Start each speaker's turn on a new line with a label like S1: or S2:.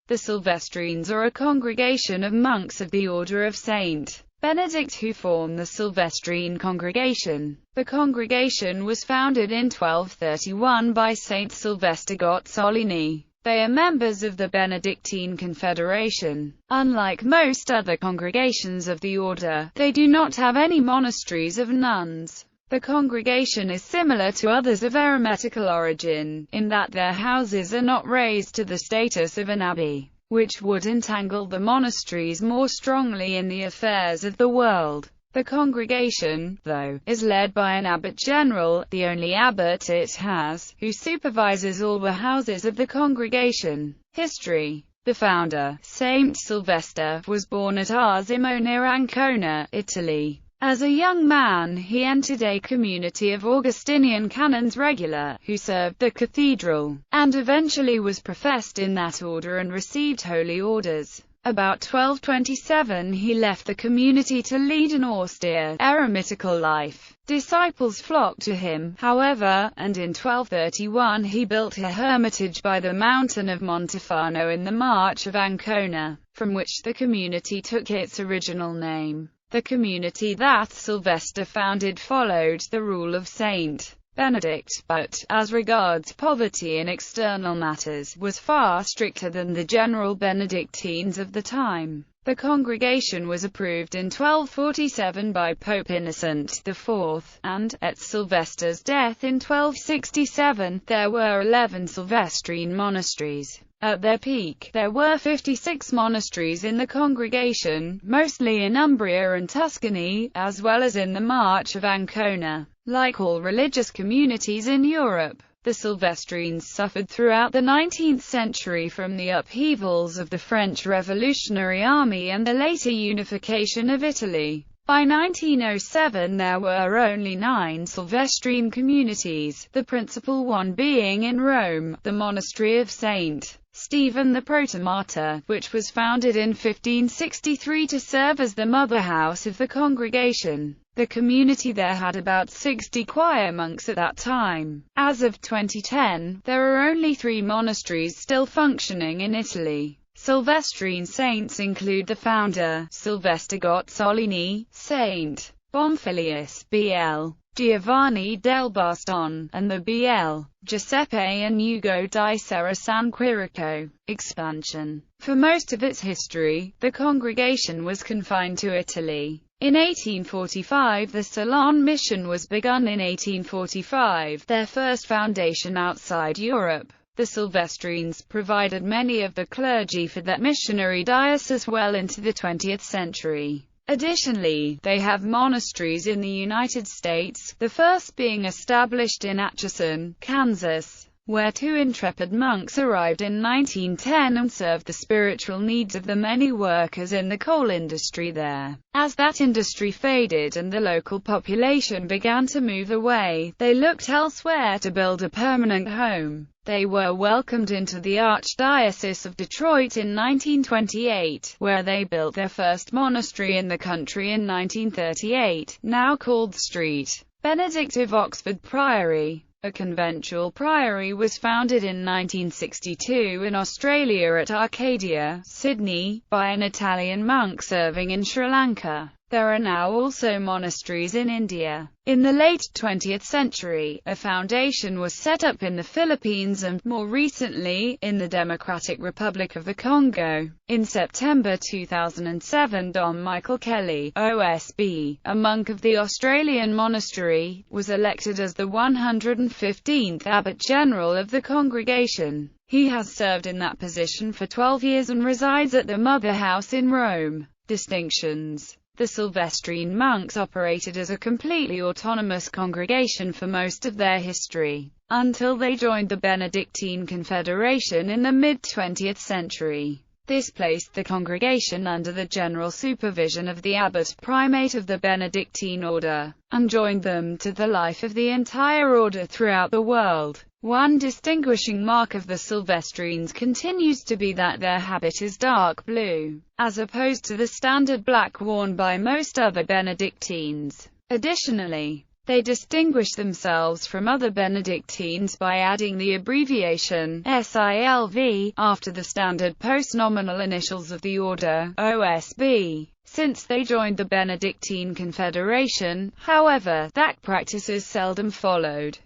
S1: The Sylvestrines are a congregation of monks of the Order of Saint Benedict who form the Sylvestrine congregation. The congregation was founded in 1231 by Saint Sylvester Gozzolini. They are members of the Benedictine Confederation. Unlike most other congregations of the order, they do not have any monasteries of nuns. The congregation is similar to others of eremitical origin, in that their houses are not raised to the status of an abbey, which would entangle the monasteries more strongly in the affairs of the world. The congregation, though, is led by an abbot general, the only abbot it has, who supervises all the houses of the congregation. History. The founder, Saint Sylvester, was born at Arsimo near Ancona, Italy. As a young man, he entered a community of Augustinian canons regular, who served the cathedral, and eventually was professed in that order and received holy orders. About 1227 he left the community to lead an austere, eremitical life. Disciples flocked to him, however, and in 1231 he built a hermitage by the mountain of Montefano in the March of Ancona, from which the community took its original name. The community that Sylvester founded followed the rule of Saint Benedict, but, as regards poverty and external matters, was far stricter than the general Benedictines of the time. The congregation was approved in 1247 by Pope Innocent IV, and, at Sylvester's death in 1267, there were 11 Sylvestrine monasteries. At their peak, there were 56 monasteries in the congregation, mostly in Umbria and Tuscany, as well as in the March of Ancona. Like all religious communities in Europe, the Sylvestrines suffered throughout the 19th century from the upheavals of the French Revolutionary Army and the later unification of Italy. By 1907 there were only 9 Sylvestrine communities, the principal one being in Rome, the monastery of St. Stephen the Protomartyr, which was founded in 1563 to serve as the mother house of the congregation. The community there had about 60 choir monks at that time. As of 2010, there are only 3 monasteries still functioning in Italy. Sylvestrine saints include the founder, Sylvester Gozzolini, Saint Bonfilius, BL, Giovanni del Baston, and the BL, Giuseppe and Ugo di Serra San Quirico. Expansion. For most of its history, the congregation was confined to Italy. In 1845 the Ceylon mission was begun in 1845, their first foundation outside Europe. The Sylvestrines provided many of the clergy for that missionary diocese well into the 20th century. Additionally, they have monasteries in the United States, the first being established in Atchison, Kansas, where 2 intrepid monks arrived in 1910 and served the spiritual needs of the many workers in the coal industry there. As that industry faded and the local population began to move away, they looked elsewhere to build a permanent home. They were welcomed into the Archdiocese of Detroit in 1928, where they built their first monastery in the country in 1938, now called St. Benedict of Oxford Priory. A conventual priory was founded in 1962 in Australia at Arcadia, Sydney, by an Italian monk serving in Sri Lanka. There are now also monasteries in India. In the late 20th century, a foundation was set up in the Philippines and, more recently, in the Democratic Republic of the Congo. In September 2007, Dom Michael Kelly, OSB, a monk of the Australian monastery, was elected as the 115th Abbot General of the congregation. He has served in that position for 12 years and resides at the Mother House in Rome. Distinctions. The Sylvestrine monks operated as a completely autonomous congregation for most of their history, until they joined the Benedictine Confederation in the mid-20th century. This placed the congregation under the general supervision of the abbot primate of the Benedictine order, and joined them to the life of the entire order throughout the world. One distinguishing mark of the Sylvestrines continues to be that their habit is dark blue, as opposed to the standard black worn by most other Benedictines. Additionally, They distinguished themselves from other Benedictines by adding the abbreviation SILV after the standard postnominal initials of the order, OSB. Since they joined the Benedictine Confederation, however, that practice is seldom followed.